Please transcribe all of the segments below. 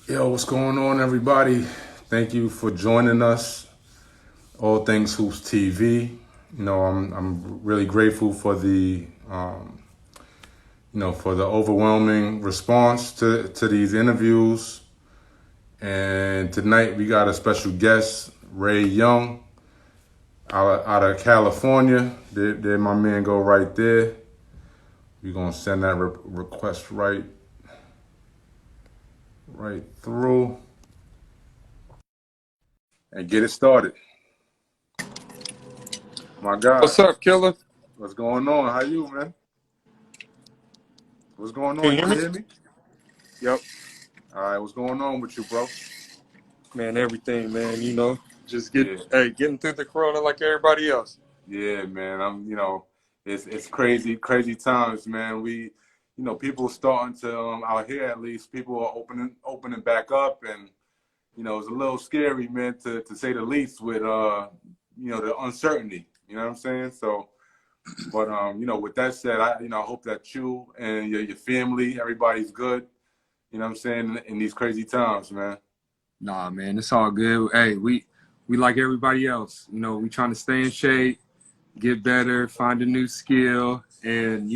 Yo, what's going on, everybody? Thank you for joining us. All Things Hoops TV. I'm really grateful for the overwhelming response to these interviews. And tonight we got a special guest, Ray Young, out of California. There, my man go right there. We're gonna send that request right through and get it started. My God. What's up, killer? What's going on? How you, man? What's going Can on? you You hear can me? hear me? Yep. All right, what's going on with you, bro? Man, everything, man. Just Yeah, getting through the corona like everybody else. yeah, man. It's crazy times, man. People starting to out here at least. People are opening back up, and it's a little scary, man, to say the least, with the uncertainty. You know what I'm saying? So, but with that said, I hope that you and your family, everybody's good. You know what I'm saying, in these crazy times, man. Nah, man, it's all good. Hey, we like everybody else. We trying to stay in shape, get better, find a new skill, and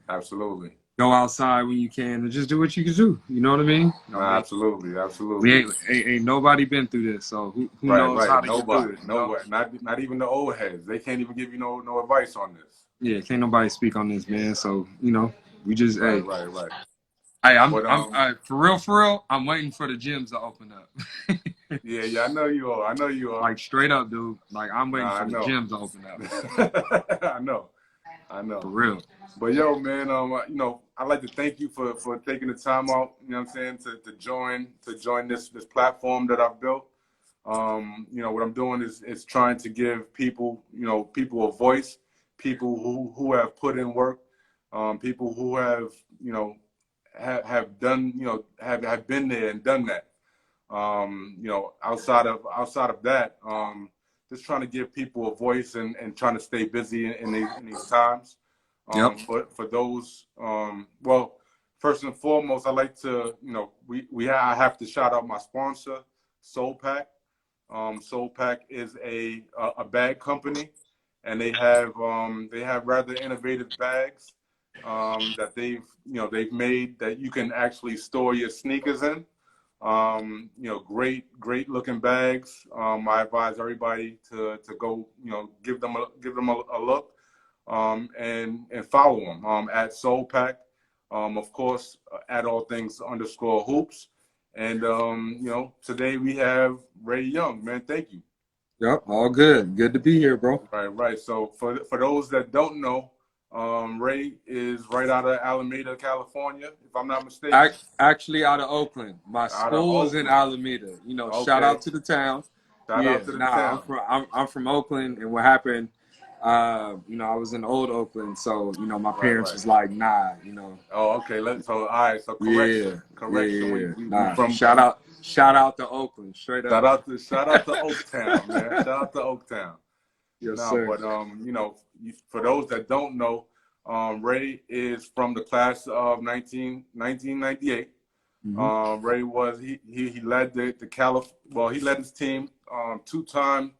Absolutely. go outside when you can and just do what you can do. You know what I mean? Nah, absolutely, We absolutely. ain't nobody been through this, so who Right, knows how right. to get through Nobody, it? nobody. Not even the old heads. They can't even give you no advice on this. Yeah, can't nobody speak on this, man. So we just Right, right, right. Hey, But for real. I'm waiting for the gyms to open up. yeah, yeah. I know you are. I know you are. Like straight up, dude. Like I'm waiting Nah, I for the know. gyms to open up. I know. I For know. real. But yo, man, I'd like to thank you for taking the time out. You know what I'm saying, to join this platform that I've built. What I'm doing is trying to give people a voice, people who have put in work, people who have have done have been there and done that. Outside of that, just trying to give people a voice and trying to stay busy in these times. Yep. For those, well, first and foremost, I like to, I have to shout out my sponsor, Soul Pack. Soul Pack is a bag company, and they have rather innovative bags that they've made that you can actually store your sneakers in. Great looking bags. I advise everybody to go, give them a look, and follow them at Soul Pack. Of course, at all things underscore hoops. And today we have Ray Young, man. Thank you. Yep. All good. Good to be here, bro. Right, right. So for those that don't know, Ray is right out of Alameda, California, if I'm not mistaken. Actually, out of Oakland. My Out of school is in Oakland. Alameda. Shout Okay. out to the town. Shout Yeah. out to the Nah, town. I'm from Oakland, and what happened? I was in old Oakland, so my Right, parents right. was like, nah. Oh, okay. All right. So correction, correction. Yeah. We Nah. from Shout out to Oakland, straight shout up. out to Oaktown, man. Shout out to Oaktown. Yes, No, sir. but for those that don't know, Ray is from the class of 1998. Mm-hmm. Ray was he led he led his team, two-time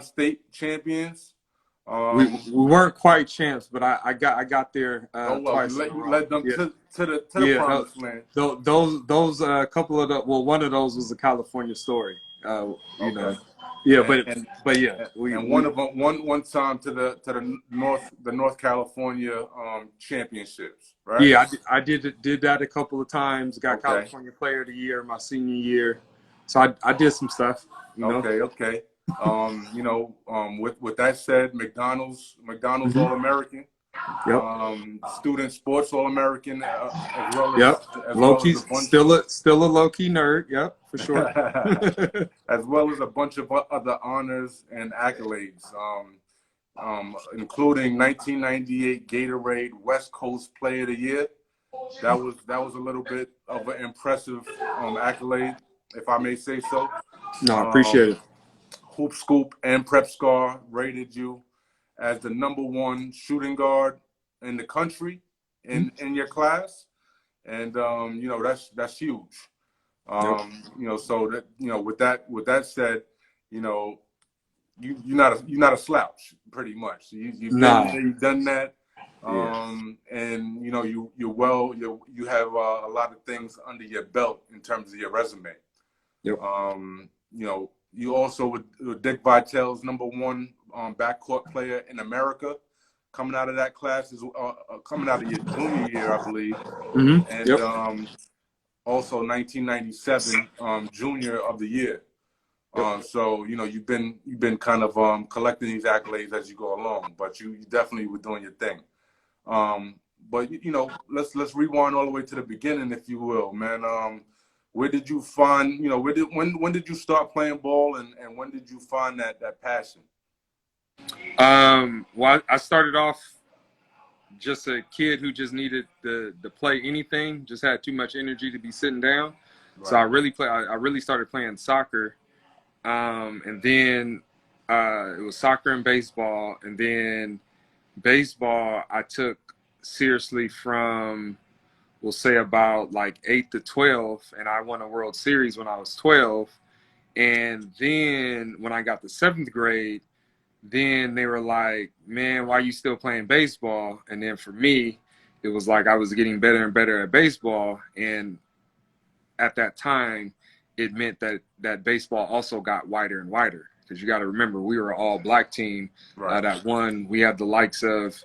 state champions. We weren't quite champs, but I got there Oh well, twice in a you row. led them Yeah, to the yeah. promised land. Those couple of one of those was a California story. Okay. Yeah, and and, but yeah, and one we of them one time to the North California championships, right? yeah I did that a couple of times. Got Okay, California Player of the Year my senior year, so I did some stuff. okay. With that said, McDonald's Hmm. All-American, Yep. student sports All-American, as well Yep. Low as key, a bunch still a low key nerd. Yep, for sure. as well as a bunch of other honors and accolades, including 1998 Gatorade West Coast Player of the Year. That was a little bit of an impressive accolade, if I may say so. No, I appreciate Um, it. Hoop Scoop and Prep Scar rated you as the number one shooting guard in the country in your class, and that's huge. Yep. You know, so that, you know, with that said, you know, you're not a slouch, pretty much. You've been Nah. there, you've done that, Yeah. and you know you have a lot of things under your belt in terms of your resume. Yep. You know, you also with Dick Vitale's #1 backcourt player in America, coming out of that class is coming out of your junior year, I believe, and Yep. also 1997 Junior of the Year. Yep. So you know you've been kind of collecting these accolades as you go along, but you definitely were doing your thing. But you know, let's rewind all the way to the beginning, if you will, man. Where did you find, you know, when did you start playing ball, and when did you find that passion? Well, I started off just a kid who just needed to play anything, just had too much energy to be sitting down. Right. So I really started playing soccer. And then it was soccer and baseball. And then baseball I took seriously from, we'll say, about like 8 to 12. And I won a World Series when I was 12. And then when I got to 7th grade, then they were like, man, why are you still playing baseball? And then for me, it was like I was getting better and better at baseball. And at that time, it meant that baseball also got wider and wider, because you got to remember, we were an all black team. Right. That won. We had the likes of,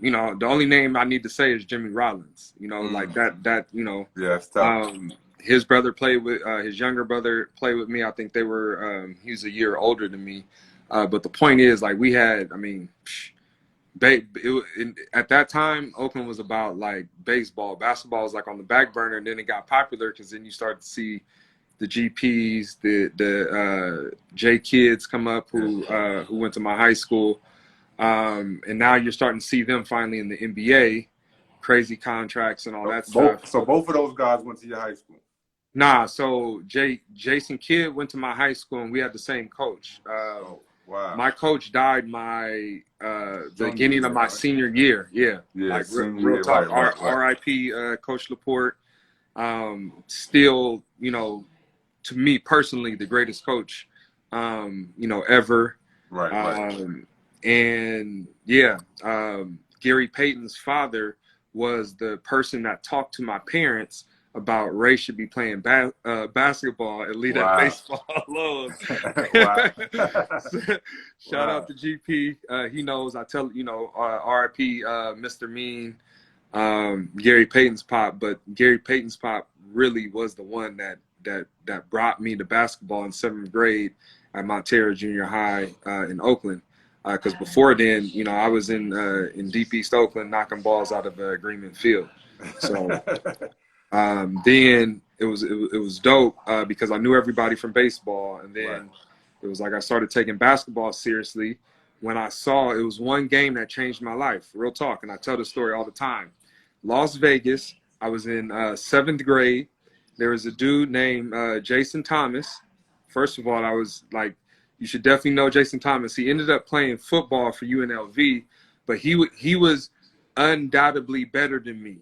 you know, the only name I need to say is Jimmy Rollins. You know, like that. You know, yeah, it's tough. His brother played with his younger brother played with me. I think they were he was a year older than me. But the point is, like, we had, I mean, at that time, Oakland was about like baseball. Basketball was like on the back burner, and then it got popular because then you started to see the GPs, the J kids come up who went to my high school, and now you're starting to see them finally in the NBA, crazy contracts and all that stuff. So both of those guys went to your high school? Nah, so Jason Kidd went to my high school, and we had the same coach. Wow. My coach died my beginning of my senior year. Yeah, like real talk. Right. R.I.P. Coach Laporte. Still, you know, to me personally, the greatest coach, you know, ever. Right. And yeah, Gary Payton's father was the person that talked to my parents about Ray should be playing basketball and leave that baseball alone. Shout out to GP. He knows. I tell, you know, R.I.P. Mr. Mean, Gary Payton's pop. But Gary Payton's pop really was the one that brought me to basketball in 7th grade at Montero Junior High in Oakland. Because before then, you know, I was in Deep East Oakland knocking balls out of Agreement Field. So. Then it was dope because I knew everybody from baseball, and then it was like I started taking basketball seriously when I saw it was one game that changed my life. Real talk, and I tell the story all the time. Las Vegas. I was in 7th grade. There was a dude named Jason Thomas. First of all, I was like, you should definitely know Jason Thomas. He ended up playing football for UNLV, but he was undoubtedly better than me.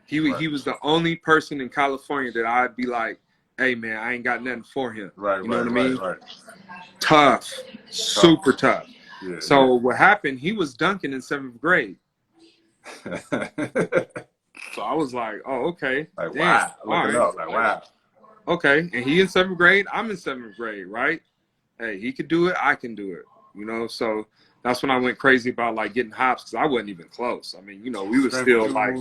He was the only person in California that I'd be like, hey, man, I ain't got nothing for him. You know what I mean? Right. Tough. Super tough. Yeah, so what happened, he was dunking in 7th grade. So I was like, oh, okay. Like, damn. wow. Looking up, like, wow. Okay. And he in 7th grade, I'm in 7th grade, right? Hey, he could do it, I can do it. You know, so that's when I went crazy about, like, getting hops, because I wasn't even close. I mean, you know, we were still, like,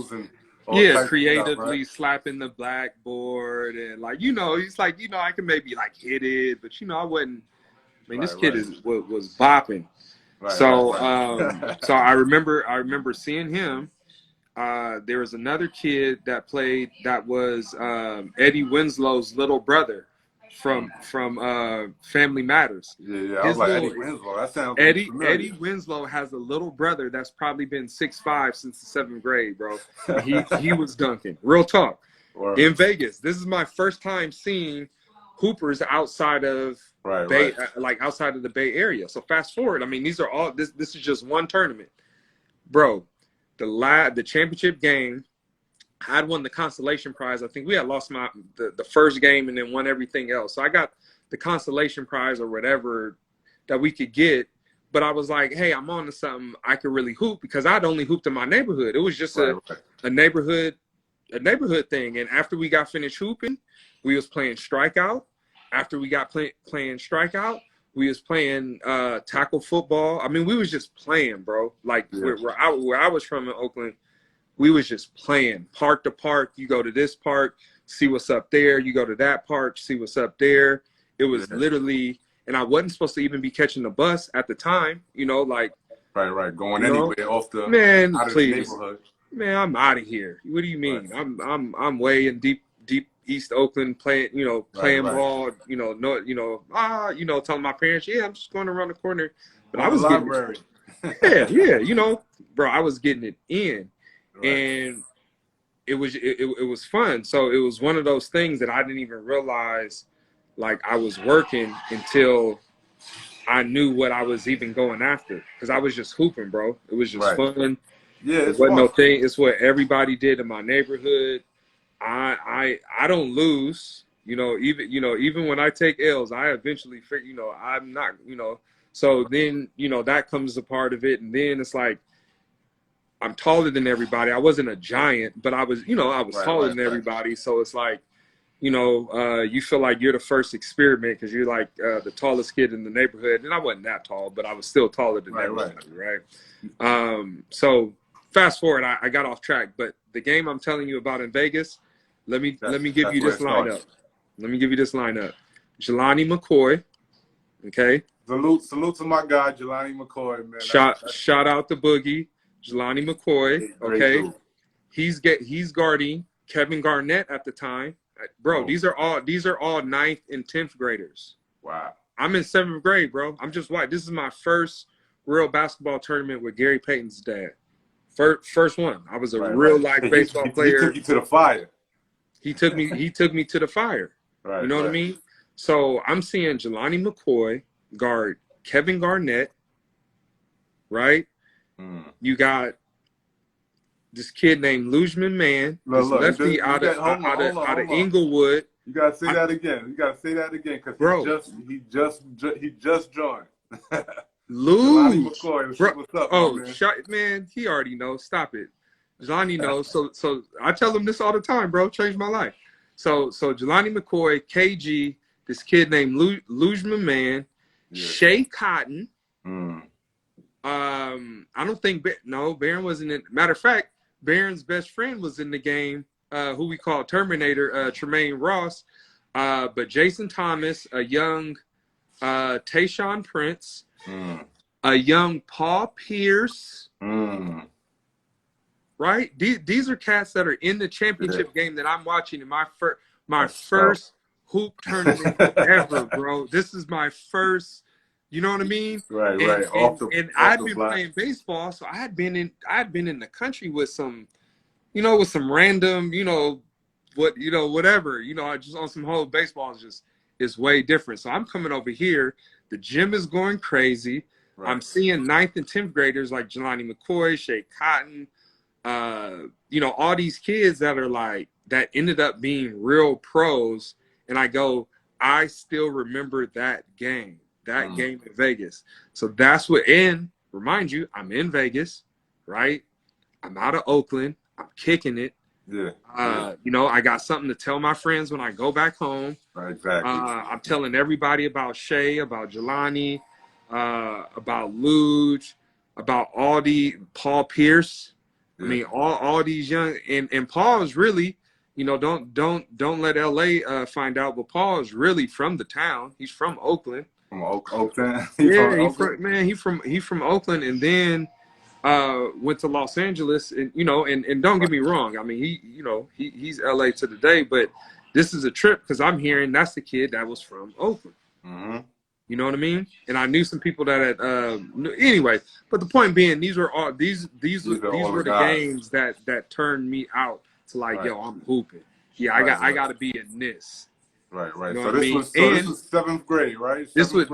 creatively slapping the blackboard, and, like, you know, he's like, you know, I can maybe, like, hit it, but, you know, I wasn't. I mean, this kid was bopping. So I remember seeing him. There was another kid that played that was Eddie Winslow's little brother from Family Matters. Yeah. I was like, Eddie Winslow. That sounds familiar. Eddie Winslow has a little brother that's probably been 6'5" since the 7th grade, bro. He was dunking. Real talk. In Vegas. This is my first time seeing hoopers outside of outside of the Bay Area. So fast forward. I mean, these are all this is just one tournament, bro. The championship game, I had won the consolation prize. I think we had lost the first game and then won everything else. So I got the consolation prize or whatever that we could get. But I was like, hey, I'm on to something. I could really hoop because I'd only hooped in my neighborhood. It was just a neighborhood thing. And after we got finished hooping, we was playing strikeout. After we got playing strikeout, we was playing tackle football. I mean, we was just playing, bro. Like where I was from in Oakland, we was just playing park to park. You go to this park, see what's up there. You go to that park, see what's up there. It was literally, and I wasn't supposed to even be catching the bus at the time, you know, like. Right. Going anywhere off the man, out of please. the neighborhood. Man, I'm out of here. What do you mean? Right. I'm way in deep East Oakland playing, you know, playing ball, you know, telling my parents, yeah, I'm just going around the corner. But I was library. yeah, you know, bro, I was getting it in. And it was fun. So it was one of those things that I didn't even realize like I was working until I knew what I was even going after. Because I was just hooping, bro. It was just fun. Yeah, it wasn't no thing. It's what everybody did in my neighborhood. I don't lose. Even when I take L's, I eventually figure, I'm not, so then, that comes a part of it. And then it's like, I'm taller than everybody. I wasn't a giant, but I was, I was taller than everybody. So it's like, you feel like you're the first experiment because you're like the tallest kid in the neighborhood. And I wasn't that tall, but I was still taller than everybody, right? So fast forward, I got off track. But the game I'm telling you about in Vegas, let me give you this lineup. Let me give you this lineup. Jelani McCoy, okay? Salute to my guy, Jelani McCoy, man. Shout out to Boogie. Jelani McCoy, okay? He's guarding Kevin Garnett at the time. Bro, these are all 9th and 10th graders. Wow. I'm in 7th grade, bro. I'm just white. This is my first real basketball tournament with Gary Payton's dad. First one. I was a real life baseball player. He took you to the fire. He took me to the fire. Right, you know what I mean? So I'm seeing Jelani McCoy guard Kevin Garnett, right? You got this kid named Lujman Man, this lefty out of Inglewood. You gotta say that again. Because he just joined. Luge, what's up, man? He already knows. Stop it. Jelani knows. So I tell him this all the time, bro. Changed my life. So Jelani McCoy, KG, this kid named Lujman Man, Shea Cotton. I don't think Barron wasn't in. Matter of fact, Barron's best friend was in the game, who we call Terminator, Tremaine Ross. But Jason Thomas, a young Tayshaun Prince, a young Paul Pierce. Right? These are cats that are in the championship game that I'm watching in my first hoop tournament ever, bro. This is my first. You know what I mean? Right. And I'd been playing baseball, so I'd been in the country with some, with some random, whatever. Just on some whole baseball is way different. So I'm coming over here. The gym is going crazy. Right. I'm seeing 9th and 10th graders like Jelani McCoy, Shea Cotton, all these kids that are like that ended up being real pros. And I still remember that game. Game in Vegas. So that's and remind you, I'm in Vegas, right? I'm out of Oakland. I'm kicking it. Yeah. I got something to tell my friends when I go back home. Right, exactly. I'm telling everybody about Shea, about Jelani, about Luge, about Paul Pierce. Yeah. I mean, all these young and Paul is really, don't let LA find out, but Paul is really from the town. He's from Oakland. From Oakland. He's from Oakland, and then went to Los Angeles, and and don't get me wrong. I mean, he's LA to the day, but this is a trip because I'm hearing that's the kid that was from Oakland. Mm-hmm. You know what I mean? And I knew some people that had anyway. But the point being, these were the games that turned me out to like, yo, I'm hooping. Yeah, I got to be in this. Right. You know So this was 7th grade, right? This was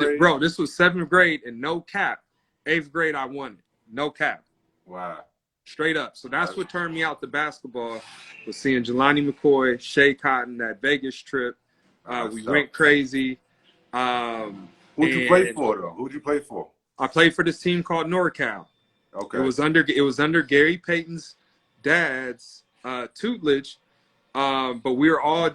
7th grade and no cap. 8th grade I won it. No cap. Wow. Straight up. So that's what turned me out to basketball, was seeing Jelani McCoy, Shea Cotton, that Vegas trip. We went crazy. Who'd you play for, though? Who'd you play for? I played for this team called NorCal. Okay. It was under Gary Payton's dad's tutelage. But we were all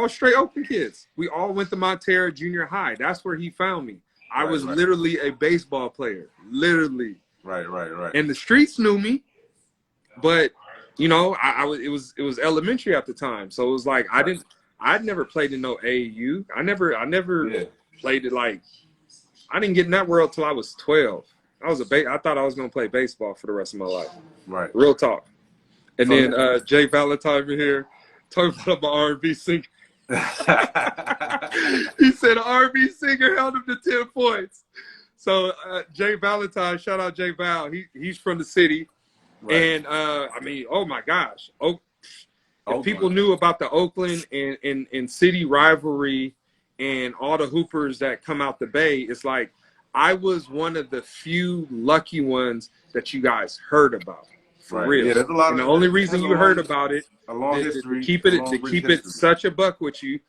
straight Oakland kids. We all went to Montero Junior High. That's where he found me. I was literally a baseball player. Literally. Right. And the streets knew me. But you know, it was elementary at the time, so it was like I'd never played in no AAU. I never played it. Like, I didn't get in that world till I was 12. I thought I was gonna play baseball for the rest of my life. Right, real talk. And then Jay Valentine over here talking about my R&B singer. He said an R&B singer held him to 10 points. So Jay Valentine, shout out Jay Val. He's from the city. Right. And I mean, oh my gosh, if people knew about the Oakland and city rivalry and all the hoopers that come out the Bay, it's like I was one of the few lucky ones that you guys heard about. For real. Yeah, there's a lot and the only reason you heard about it, to keep it such a buck with you,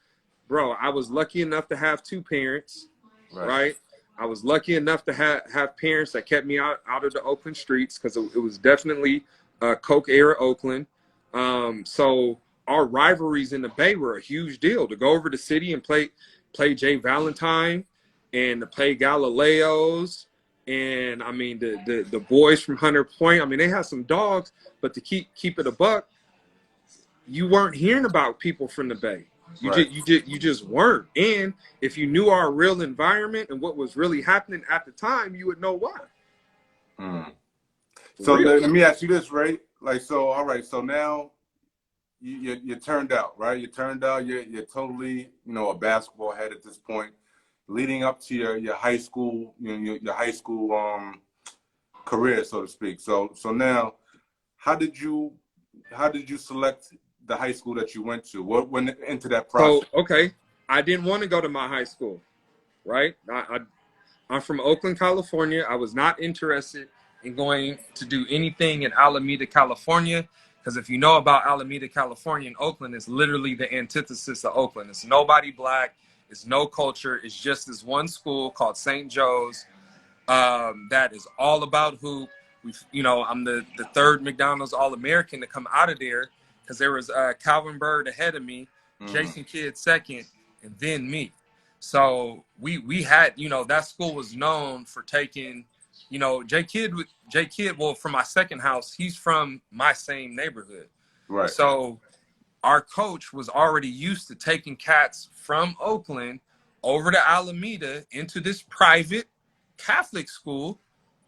bro. I was lucky enough to have two parents, right? I was lucky enough to have parents that kept me out of the Oakland streets, because it was definitely Coke era Oakland. So our rivalries in the Bay were a huge deal. To go over the city and play Jay Valentine and to play Galileos. And I mean the boys from Hunter Point. I mean, they had some dogs, but to keep it a buck, you weren't hearing about people from the Bay. You just weren't. And if you knew our real environment and what was really happening at the time, you would know why. So let me ask you this, right? Like, so all right, so now you turned out, right? You turned out. You're totally, a basketball head at this point. Leading up to your high school, your high school career, so to speak. So now, how did you select the high school that you went to? What went into that process? So, okay, I didn't want to go to my high school, right? I'm from Oakland, California. I was not interested in going to do anything in Alameda, California, because if you know about Alameda, California, and Oakland, it's literally the antithesis of Oakland. It's nobody black. It's no culture. It's just this one school called St. Joe's that is all about hoop. I'm the third McDonald's All-American to come out of there, because there was Calvin Bird ahead of me, Jason Kidd second, and then me. So we had, that school was known for taking, Jay Kidd, well, from my second house, he's from my same neighborhood. Right. So our coach was already used to taking cats from Oakland over to Alameda into this private Catholic school,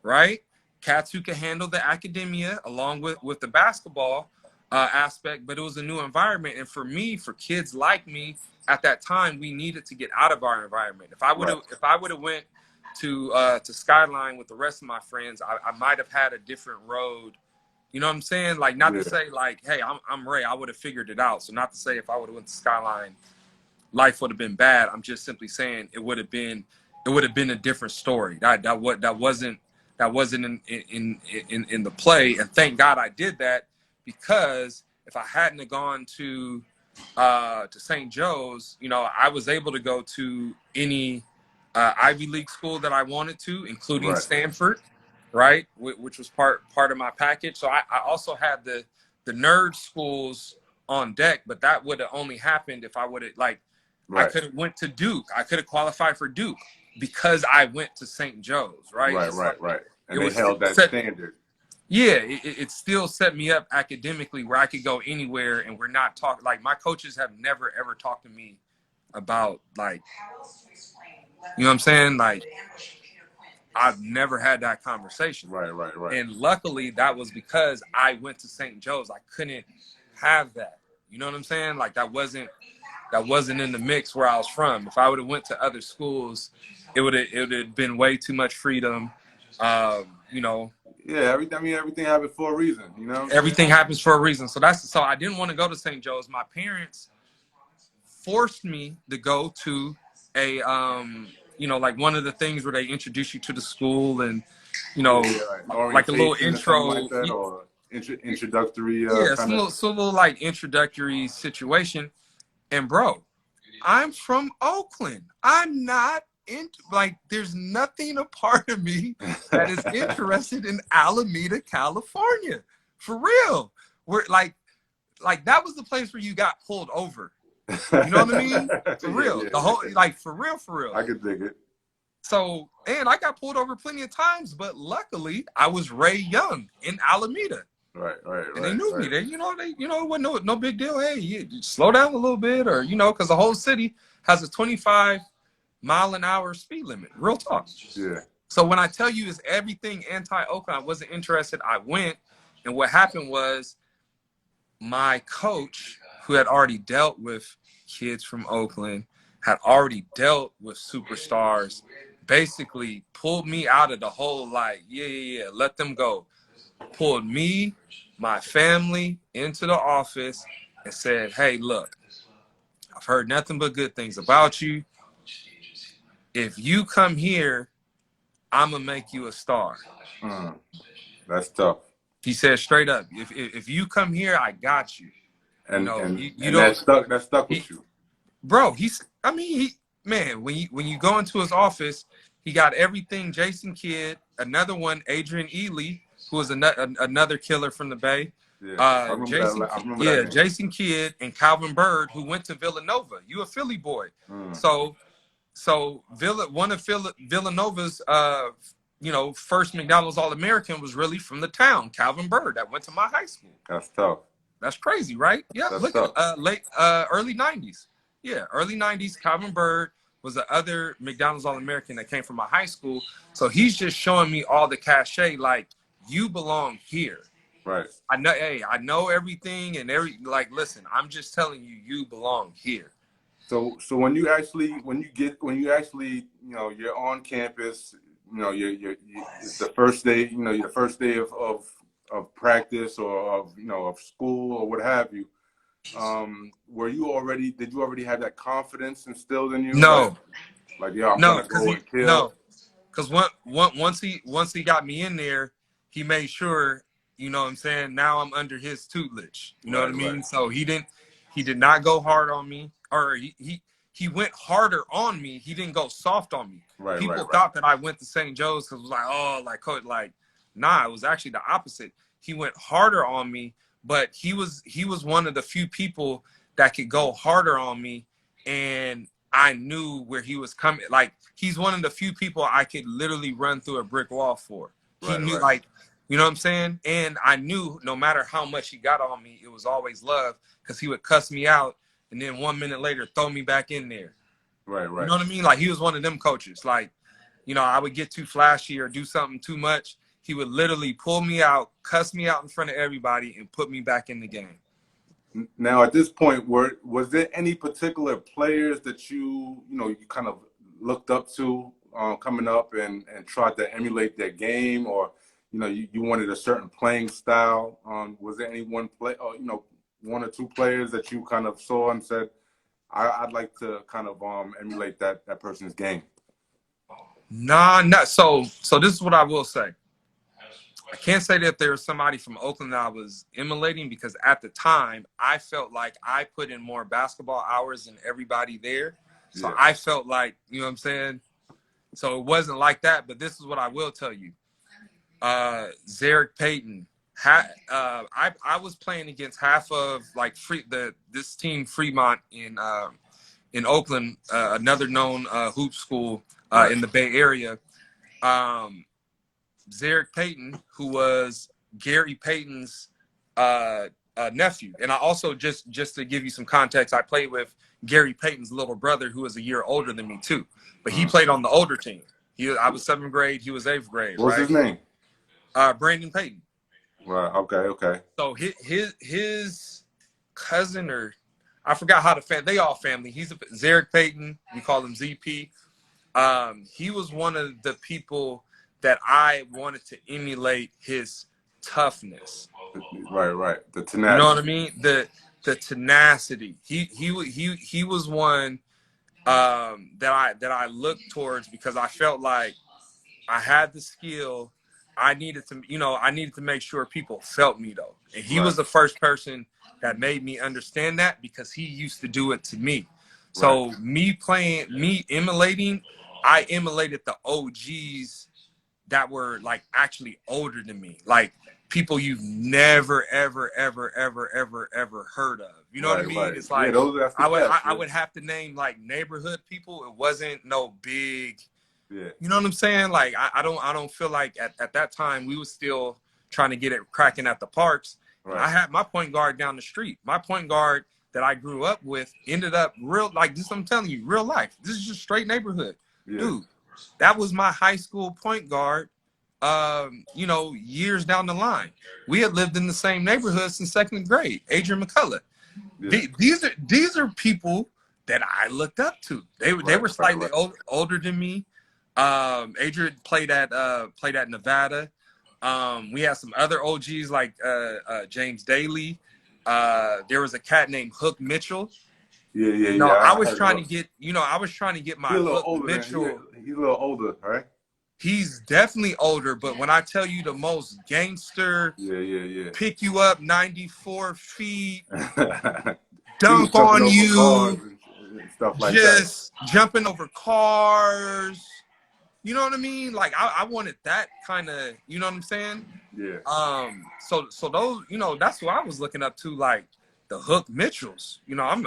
right? Cats who could handle the academia along with the basketball aspect, but it was a new environment. And for kids like me at that time, we needed to get out of our environment. If I would have went to Skyline with the rest of my friends, I might have had a different road. You know what I'm saying? Like, not to say like, hey, I'm Ray, I would have figured it out. So not to say if I would have went to Skyline, life would have been bad. I'm just simply saying it would have been a different story. That wasn't in the play. And thank God I did that, because if I hadn't have gone to St. Joe's, I was able to go to any Ivy League school that I wanted to, including Stanford, right? Which was part of my package. So I also had the nerd schools on deck, but that would have only happened if I would have I could have went to Duke. I could have qualified for Duke because I went to St. Joe's, right? Right. And they held that standard. Yeah, it still set me up academically where I could go anywhere, and we're not talking, like, my coaches have never, ever talked to me about, like, you know what I'm saying? Like, I've never had that conversation. Right. And luckily, that was because I went to St. Joe's. I couldn't have that. You know what I'm saying? Like, that wasn't in the mix where I was from. If I would have went to other schools, it would have been way too much freedom. Yeah, everything happens for a reason, Everything happens for a reason. So I didn't want to go to St. Joe's. My parents forced me to go to a like one of the things where they introduce you to the school and like a little intro. introductory Yeah, kind of. some little like introductory situation. And bro, I'm from Oakland. I'm not like there's nothing a part of me that is interested in Alameda, California. For real. We're like that was the place where you got pulled over. You know what I mean? For real. Yeah. The whole like for real. I could dig it. So, and I got pulled over plenty of times, but luckily I was Ray Young in Alameda. Right. And they knew me. It wasn't no big deal. Hey, you slow down a little bit, or because the whole city has a 25-mile-an-hour speed limit. Real talk. Yeah. So when I tell you it's everything anti-Oakland, I wasn't interested. I went, and what happened was my coach, who had already dealt with kids from Oakland, had already dealt with superstars, basically pulled me out of the whole like, yeah, let them go. Pulled me, my family into the office and said, hey, look, I've heard nothing but good things about you. If you come here, I'm going to make you a star. That's tough. He said straight up, if you come here, I got you. And you that stuck with you. Bro, when you go into his office, he got everything. Jason Kidd, another one, Adrian Ely, who was another killer from the Bay. Yeah, I remember that. Jason Kidd and Calvin Bird, who went to Villanova. You a Philly boy. So one of Villanova's first McDonald's All-American was really from the town, Calvin Bird, that went to my high school. That's tough. That's crazy, right? Yeah, look at early 90s. Yeah, early 90s, Calvin Bird was the other McDonald's All-American that came from my high school. So he's just showing me all the cachet, like, you belong here. Right. I know everything and listen, I'm just telling you, you belong here. So when you actually you're on campus, it's the first day, your first day of practice or of school or what have you. Did you already have that confidence instilled in you? No. I'm gonna go and kill. No. Because once he got me in there, he made sure, you know what I'm saying, now I'm under his tutelage. You know what I mean? Right. So he did not go hard on me, or he went harder on me. He didn't go soft on me. Right. People thought that I went to St. Joe's because it was like, nah, it was actually the opposite. He went harder on me, but he was one of the few people that could go harder on me, and I knew where he was coming. Like, he's one of the few people I could literally run through a brick wall for. He knew, like, you know what I'm saying? And I knew no matter how much he got on me, it was always love, because he would cuss me out and then 1 minute later throw me back in there. Right. You know what I mean? Like, he was one of them coaches. Like, I would get too flashy or do something too much. He would literally pull me out, cuss me out in front of everybody, and put me back in the game. Now, at this point, was there any particular players that you kind of looked up to coming up and tried to emulate their game, or you wanted a certain playing style? Was there any one or two players that you kind of saw and said, I'd like to kind of emulate that person's game? Nah. So this is what I will say. I can't say that there was somebody from Oakland that I was emulating, because at the time I felt like I put in more basketball hours than everybody there. So I felt like, you know what I'm saying? So it wasn't like that, but this is what I will tell you. Zarek Payton. I was playing against half of like this team Fremont in Oakland, another known hoop school in the Bay Area. Zarek Payton, who was Gary Payton's nephew. And I also, just to give you some context, I played with Gary Payton's little brother, who was a year older than me too. But he played on the older team. I was 7th grade, he was 8th grade. What's his name? Brandon Payton. Right. Okay. So his cousin, or I forgot how they all family. He's Zarek Payton. We call him ZP. He was one of the people that I wanted to emulate his toughness. Right. The tenacity. You know what I mean? The tenacity. He was one that I looked towards, because I felt like I had the skill, I needed to, I needed to make sure people felt me though. And he Right. was the first person that made me understand that because he used to do it to me. Right. So me emulating, I emulated the OGs that were like actually older than me, like people you've never, ever, ever, ever, ever, ever heard of. You know what I Right. mean? Right. It's Yeah, like that's the best. I would have to name like neighborhood people. It wasn't no big. Yeah. You know what I'm saying? Like I don't feel like at that time we was still trying to get it cracking at the parks. And Right. I had my point guard down the street. My point guard that I grew up with ended up real like this. I'm telling you, real life. This is just straight neighborhood, Yeah. dude. That was my high school point guard. Years down the line, we had lived in the same neighborhood since second grade. Adrian McCullough. Yeah. These are people that I looked up to. They were slightly older than me. Adrian played at Nevada. We had some other OGs like James Daly. There was a cat named Hook Mitchell. Yeah. No, I I was trying to get my Hook Mitchell. He's a little older, right? He's definitely older, but when I tell you the most gangster, Yeah. pick you up 94 feet, He was dunk jumping on over you, cars and stuff like that. just jumping over cars. You know what I mean? Like I wanted that kind of, you know what I'm saying? Yeah. So those, that's what I was looking up to, like the Hook Mitchells. I'm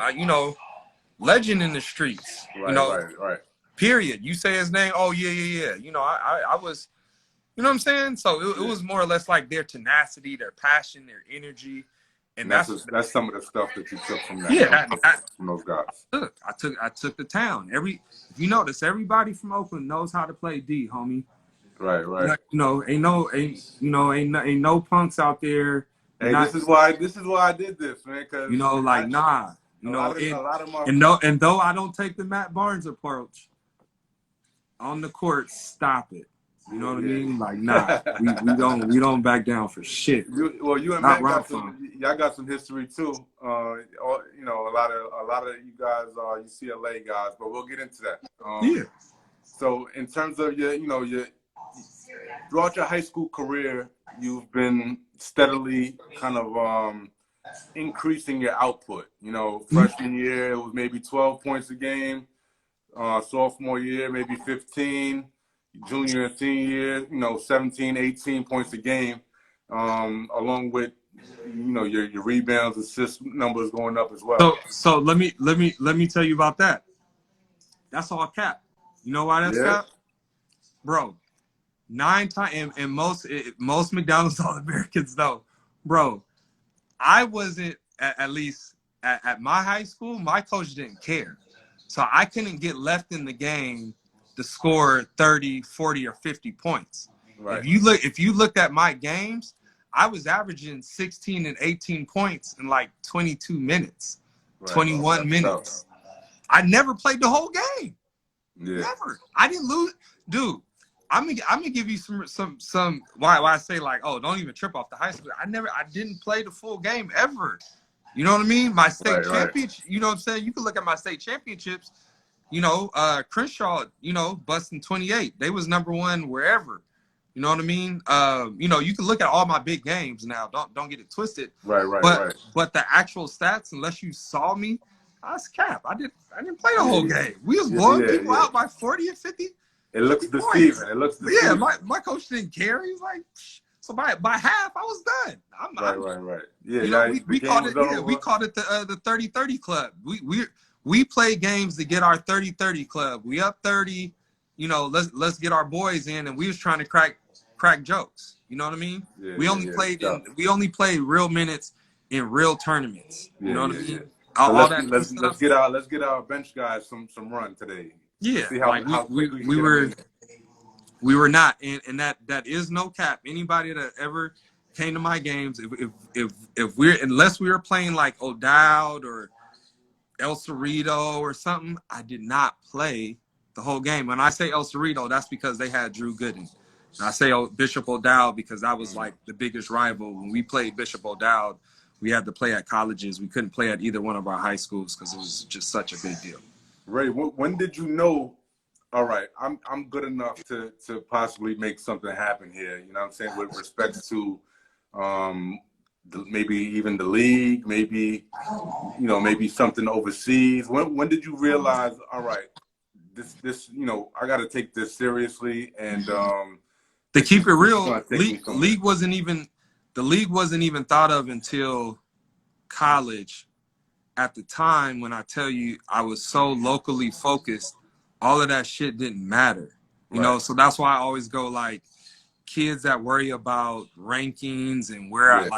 legend in the streets. Right. Period. You say his name, oh yeah. I was, you know what I'm saying? So it was more or less like their tenacity, their passion, their energy. And that's some of the stuff that you took from that. From those guys. Look, I took the town. If you notice, everybody from Oakland knows how to play D, homie. Right. Ain't no punks out there. Hey, this is why I did this, man. Cause nah. A lot of my and though I don't take the Matt Barnes approach on the court, stop it. You know what I mean? Like, nah, we don't back down for shit. You and Matt y'all got some history too. A lot of you guys are UCLA guys, but we'll get into that. Yeah. So in terms of your throughout your high school career, you've been steadily kind of increasing your output. Freshman year it was maybe 12 points a game. Sophomore year maybe 15. Junior and senior year, 17, 18 points a game, along with your rebounds, assist numbers going up as well. So let me tell you about that. That's all cap. You know why that's cap? Bro, 9 times, and most McDonald's All-Americans know, bro, I wasn't, at least at my high school, my coach didn't care. So I couldn't get left in the game to score 30, 40, or 50 points. Right. If you looked at my games, I was averaging 16 and 18 points in like 22 minutes, 21 minutes. Tough. I never played the whole game. Yeah. Never. I didn't lose. Dude, I'm gonna give you some why I say like, oh, don't even trip off the high school. I didn't play the full game ever. You know what I mean? My state championship, you know what I'm saying? You can look at my state championships. Crenshaw, busting 28. They was number one wherever. You know what I mean? You can look at all my big games now. Don't get it twisted. Right. But the actual stats, unless you saw me, I was cap. I didn't play the whole game. We was blowing people out by 40 and 50. It looks deceiving. Yeah, my coach didn't care. He was like, so by half, I was done. Right. Yeah, we called it. We called it the 30-30 club. We play games to get our 30-30 club. We up 30. Let's get our boys in, and we was trying to crack jokes. You know what I mean? Yeah, we only played real minutes in real tournaments. You know what I mean? So let's get our bench guys some run today. Yeah, see how we were not, and that is no cap. Anybody that ever came to my games, unless we were playing like O'Dowd or El Cerrito or something, I did not play the whole game. When I say El Cerrito, that's because they had Drew Gooden. And I say Bishop O'Dowd because that was like the biggest rival. When we played Bishop O'Dowd, we had to play at colleges. We couldn't play at either one of our high schools because it was just such a big deal. Ray, when did you know all right, I'm good enough to possibly make something happen here. You know what I'm saying? With respects to maybe even the league, maybe maybe something overseas. When did you realize, all right, this I got to take this seriously, and To keep it this is real, gonna take me somewhere. the league wasn't even thought of until college. At the time, when I tell you I was so locally focused, all of that shit didn't matter. You know, so that's why I always go like kids that worry about rankings and where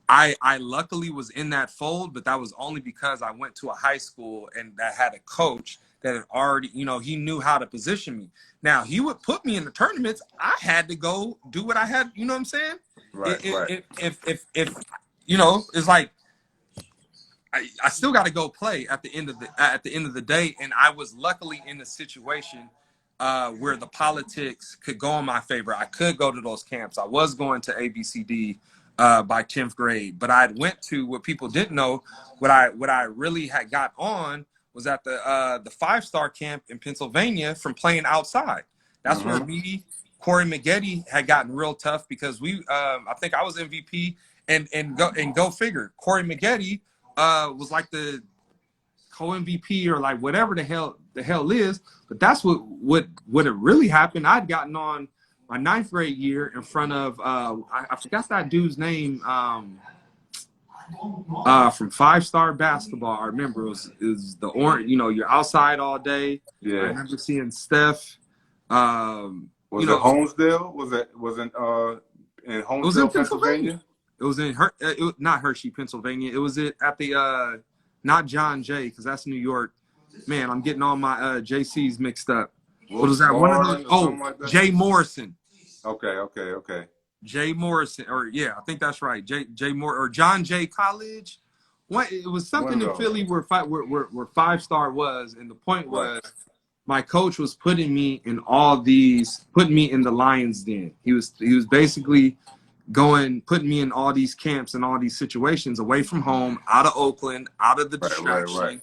I luckily was in that fold, but that was only because I went to a high school and that had a coach that had already, he knew how to position me. Now he would put me in the tournaments. I had to go do what I had. You know what I'm saying? Right. If it's like I still got to go play at the end of the day. And I was luckily in a situation where the politics could go in my favor. I could go to those camps. I was going to ABCD by 10th grade, but I went to what people didn't know. What I really had got on was at the 5-star camp in Pennsylvania from playing outside. That's where me, Corey Maggette had gotten real tough because I think I was MVP and go figure. Corey Maggette was like the co-MVP or like whatever the hell is, but that's what it really happened. I'd gotten on my 9th grade year in front of I forgot that dude's name from 5-star basketball. I remember it was the orange. You're outside all day. Yeah. I remember seeing Steph. Was it Holmesdale? Was it in Holmesdale, it was in Pennsylvania? It was in not Hershey, Pennsylvania. It was at the not John Jay, because that's New York. Man, I'm getting all my JCs mixed up. What was that? One of those? Oh, like Jay Morrison. Okay. Jay Morrison, or yeah, I think that's right. Jay Moore or John Jay College. It was something in Philly where 5-star was, and the point was my coach was putting me in the Lions Den. He was basically putting me in all these camps and all these situations away from home, out of Oakland, out of the distraction,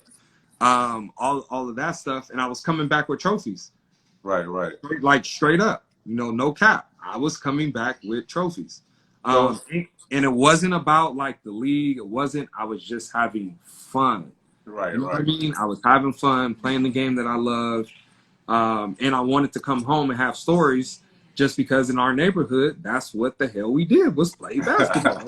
all of that stuff. And I was coming back with trophies. Right. Like straight up, no cap. I was coming back with trophies. And it wasn't about like the league. I was just having fun. Right. You know what I mean? I was having fun playing the game that I loved. And I wanted to come home and have stories. Just because in our neighborhood, that's what the hell we did was play basketball.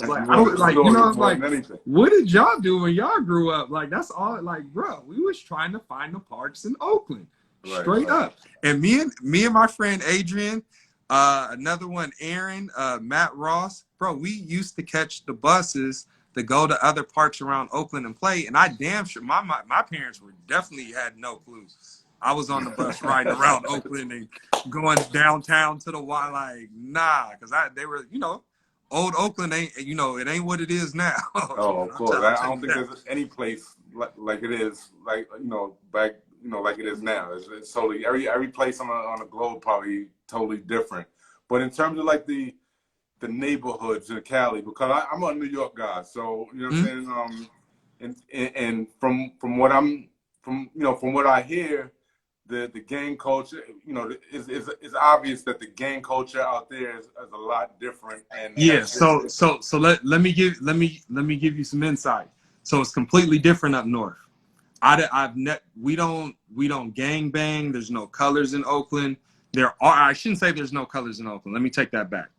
What did y'all do when y'all grew up? Like, that's all. Like, bro, we was trying to find the parks in Oakland, straight up. And me and my friend Adrian, another one, Aaron, Matt Ross, bro, we used to catch the buses to go to other parks around Oakland and play. And I damn sure my parents definitely had no clue. I was on the bus riding around Oakland and going downtown to the Y. Like, nah, because they were, old Oakland ain't, it ain't what it is now. Oh, of course. I don't think there's any place like it is, back, like it is now. It's totally every place on the globe probably totally different. But in terms of like the neighborhoods in Cali, because I'm a New York guy, so you know what I'm saying. And from what I hear. The gang culture, it's obvious that the gang culture out there is a lot different. And yeah, so let me give you some insight. So it's completely different up north. We don't gang bang. There's no colors in Oakland. I shouldn't say there's no colors in Oakland. Let me take that back.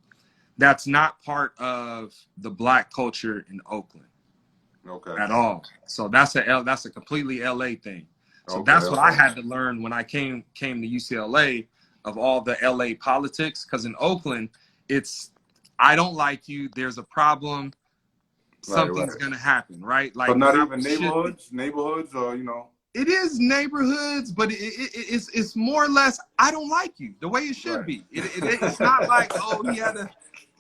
That's not part of the black culture in Oakland. Okay. At all. So that's a completely LA thing. So that's what I had to learn when I came to UCLA of all the LA politics. Because in Oakland, it's I don't like you. There's a problem. Something's gonna happen, right? Like, but not even neighborhoods, or It is neighborhoods, but it's more or less I don't like you the way it should be. It's not like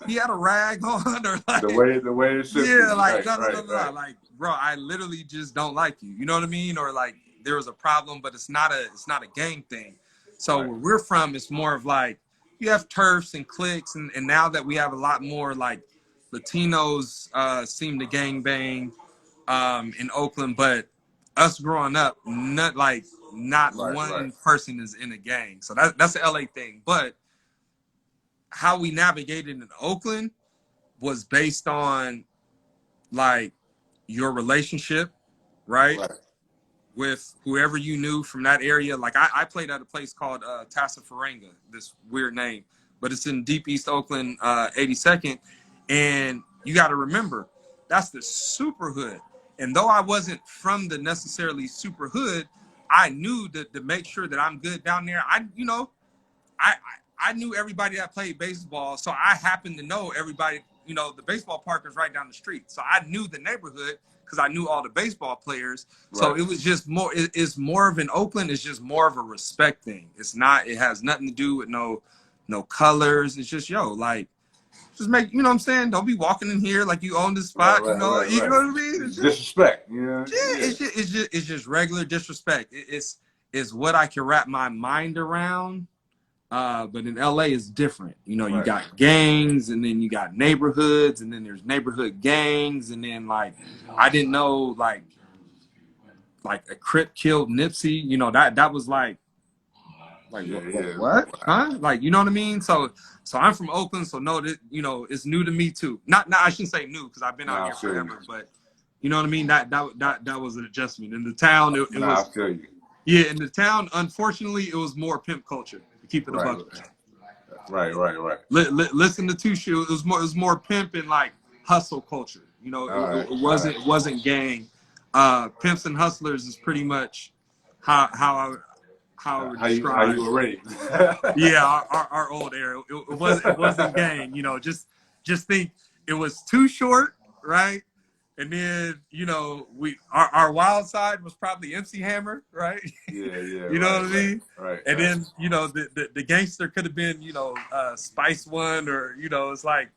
he had a rag on or like the way it should be. Yeah, like no. Like, bro, I literally just don't like you. You know what I mean? Or like there was a problem, but it's not a gang thing. So where we're from, it's more of like you have turfs and cliques, and now that we have a lot more like Latinos seem to gang bang in Oakland, but us growing up, not one person is in a gang. So that's an LA thing. But how we navigated in Oakland was based on like your relationship, right? With whoever you knew from that area. Like I played at a place called Tassafarenga, this weird name, but it's in deep East Oakland, 82nd. And you got to remember, that's the super hood. And though I wasn't from the necessarily super hood, I knew that to make sure that I'm good down there. I knew everybody that played baseball, so I happened to know everybody. You know, the baseball park is right down the street, so I knew the neighborhood because I knew all the baseball players. So it was just more. It's more of in Oakland. It's just more of a respect thing. It's not. It has nothing to do with no colors. It's just like. Just make, you know what I'm saying? Don't be walking in here like you own this spot, you know what I mean? It's just, disrespect, you know? Yeah, it's just regular disrespect. It's what I can wrap my mind around. But in LA it's different. You know, you got gangs, and then you got neighborhoods, and then there's neighborhood gangs, and then like I didn't know like a Crip killed Nipsey. You know, that was like what? Huh? Like, you know what I mean? So I'm from Oakland, so no, that, you know, it's new to me too. Not I shouldn't say new because I've been out here forever, but you know what I mean? That was an adjustment. In the town, it was. I feel you. Yeah, in the town, unfortunately, it was more pimp culture. To keep it a buck. Right. Listen to Two Shoe. It was more pimp and like hustle culture. You know, it wasn't gang. Pimps and hustlers is pretty much how you were raised. Yeah, our old era. It wasn't gang. You know, just think it was Too Short, right? And then, you know, our wild side was probably MC Hammer, right? Yeah. You know what I mean? Right. And then, you know, the gangster could have been, you know, Spice One, or, you know, it's like,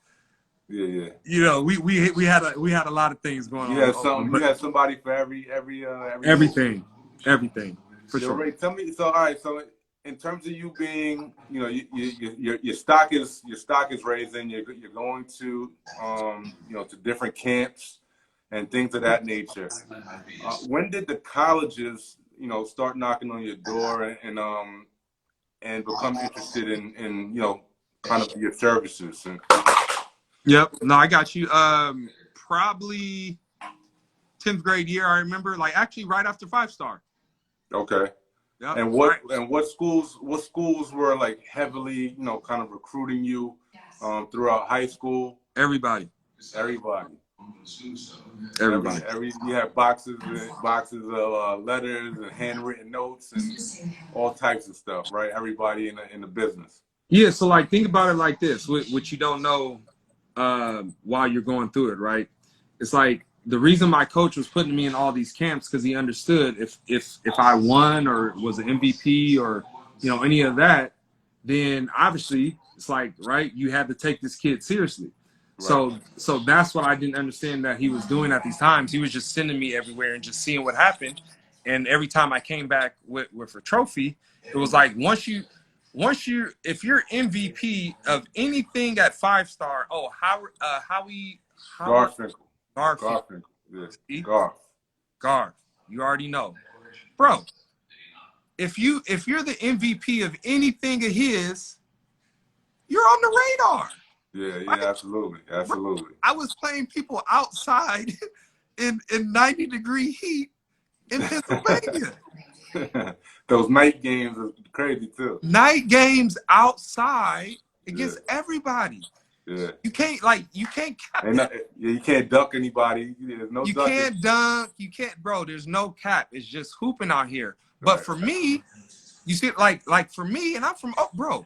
yeah. You know, we had a lot of things going on. You had somebody for everything. For sure. Ray, tell me. So all right. So in terms of you being, you know, your stock is raising. You're going to you know, to different camps and things of that nature. When did the colleges, you know, start knocking on your door and become interested in you know, kind of your services? Yep. No, I got you. Probably 10th grade year. I remember, like, actually right after 5-star. Okay. Yep. And what schools were like heavily, you know, kind of recruiting you throughout high school? Everybody. You have boxes of letters and handwritten notes and all types of stuff, right? Everybody in the business. Yeah, so like think about it like this, which you don't know while you're going through it, right? It's like the reason my coach was putting me in all these camps because he understood if I won or was an MVP or, you know, any of that, then obviously it's like, right, you had to take this kid seriously. Right. So that's what I didn't understand that he was doing at these times. He was just sending me everywhere and just seeing what happened. And every time I came back with a trophy, it was like once you if you're MVP of anything at 5-star, Garfinkel. Yes. Garf. You already know. Bro, if you're the MVP of anything of his, you're on the radar. Yeah, right? Absolutely. Bro, I was playing people outside in 90-degree heat in Pennsylvania. Those night games are crazy too. Night games outside against everybody. Yeah. You can't you can't dunk anybody. There's no you dunking. Can't dunk. You can't, bro. There's no cap. It's just hooping out here. But for me, you see, like for me, and I'm from bro.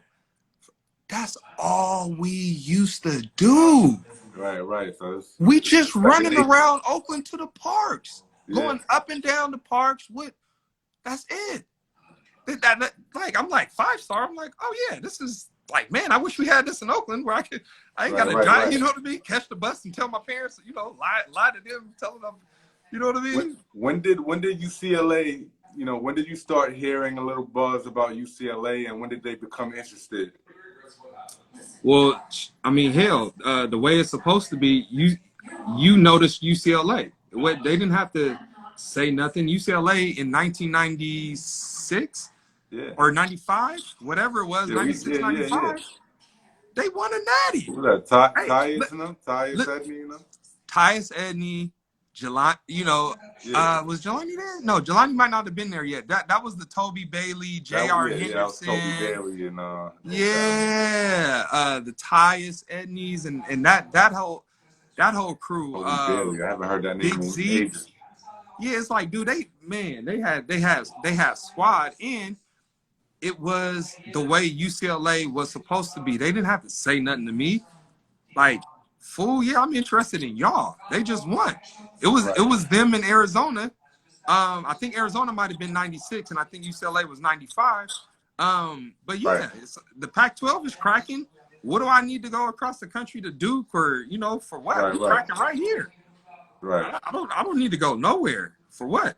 That's all we used to do. Right. So we just running around Oakland to the parks, going up and down the parks with. That's it. Like I'm like 5-star. I'm like, oh yeah, this is like, man, I wish we had this in Oakland where I ain't got to drive, you know what I mean? Catch the bus and tell my parents, you know, lie to them, tell them, you know what I mean? When did UCLA, you know, when did you start hearing a little buzz about UCLA, and when did they become interested? Well, I mean, hell, the way it's supposed to be, you noticed UCLA. They didn't have to say nothing. UCLA in 1996 Yeah. or 95, whatever it was, Yeah, 96, yeah, yeah, yeah. 95, they won a natty. Who was that? Hey, Tyus and them? Tyus Edney and them? Tyus Edney, Jelani, Yeah. was Jelani there? No, Jelani might not have been there yet. That was the Toby Bailey, J.R. Yeah, that was Toby Henderson. Bailey and The Tyus Edneys and that whole crew. Toby Bailey. I haven't heard that name Big in Z. ages. Yeah, it's like, dude, they had squad, and it was the way UCLA was supposed to be. They didn't have to say nothing to me. Like, fool, yeah, I'm interested in y'all. They just won. It was them in Arizona. I think Arizona might have been 96, and I think UCLA was 95. But yeah, the Pac-12 is cracking. What do I need to go across the country to do for what? We're cracking right here. Right. I don't need to go nowhere. For what?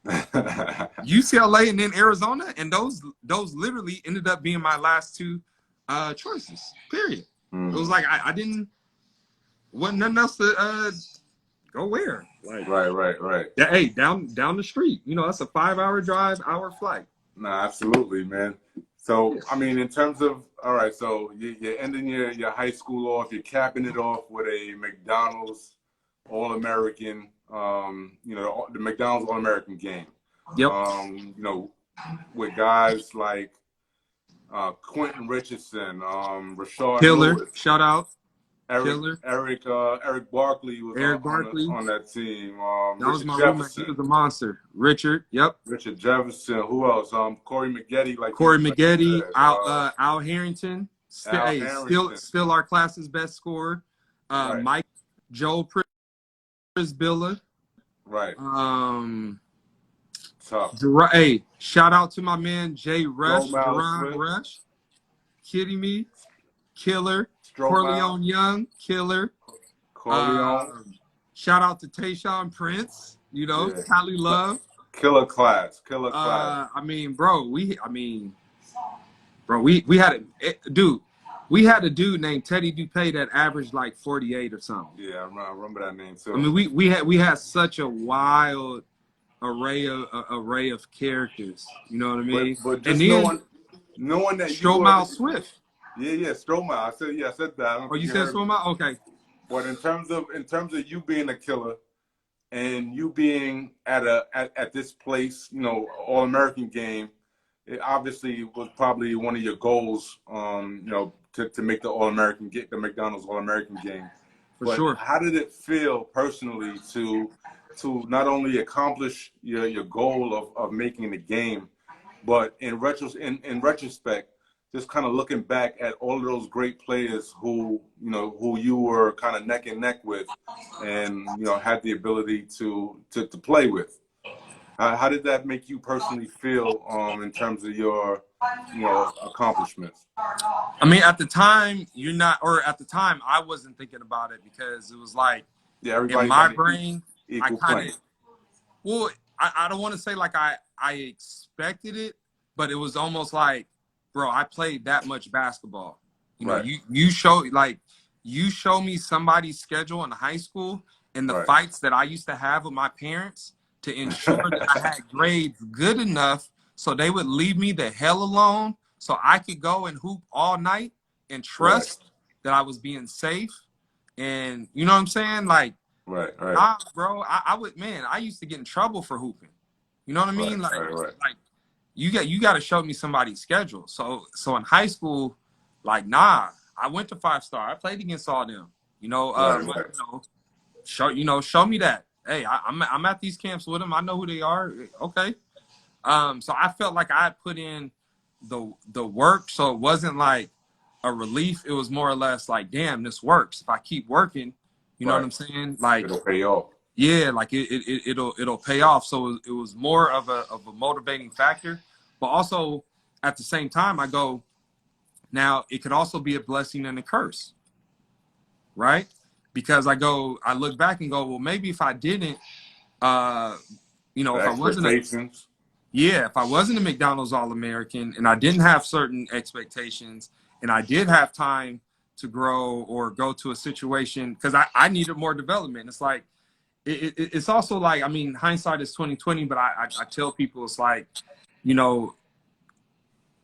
UCLA and then Arizona, and those literally ended up being my last two choices. Period. It was like I wasn't nothing else to go where. Like, right. Hey, down the street. That's a 5-hour drive, hour flight. Nah, absolutely, man. So, I mean, in terms of, all right, so you're ending your high school off, you're capping it off with a McDonald's All-American, the McDonald's All-American game. Yep. With guys like Quentin Richardson, Rashard Killer, Lewis, shout out. Eric Barkley was on that team. That Richard was my Jefferson. roommate. He was a monster. Richard, yep. Richard Jefferson. Who else? Corey Maggette. Al Harrington. Still our class's best scorer. Mike Joe Prisbilla. Right. Tough. Hey, shout out to my man Jay Rush. Rush. Kidding me? Killer. Corleone Young. Killer. Shout out to Tayshaun Prince. Cali Love. Killer class. I mean, we had we had a dude named Teddy Dupay that averaged like 48 or something. Yeah, I remember that name too. I mean, we had such a wild array of characters. You know what I mean? But just knowing that Stromile Swift. Yeah, Stromile. I said that. You said Stromile? Okay. But in terms of you being a killer and you being at this place, All-American game, it obviously was probably one of your goals, to make the All-American get the McDonald's All-American game. For sure. How did it feel personally to not only accomplish your goal of making the game, but in retrospect, just kind of looking back at all of those great players who you were kind of neck and neck with, and had the ability to play with. How did that make you personally feel in terms of your accomplishments? I mean, at the time I wasn't thinking about it because it was like in my brain, I kind of I don't want to say like I expected it, but it was almost like, bro, I played that much basketball. You show me somebody's schedule in high school and the fights that I used to have with my parents to ensure that I had grades good enough so they would leave me the hell alone so I could go and hoop all night and trust that I was being safe. And you know what I'm saying? Like, bro, I used to get in trouble for hooping. You know what I mean? Like you got to show me somebody's schedule. So in high school, like, nah, I went to 5-star. I played against all them. Show me that. Hey, I'm at these camps with them. I know who they are. Okay. So I felt like I put in the work. So it wasn't like a relief. It was more or less like, damn, this works. If I keep working, you know what I'm saying? Like, it'll pay off. Yeah, like it'll pay off. So it was more of a motivating factor. But also at the same time, I go, now it could also be a blessing and a curse, right? Because I look back and go, well, maybe if I didn't, if I wasn't a McDonald's All-American and I didn't have certain expectations and I did have time to grow or go to a situation, because I needed more development. It's like, it's also like, I mean, hindsight is 2020, but I tell people it's like, you know,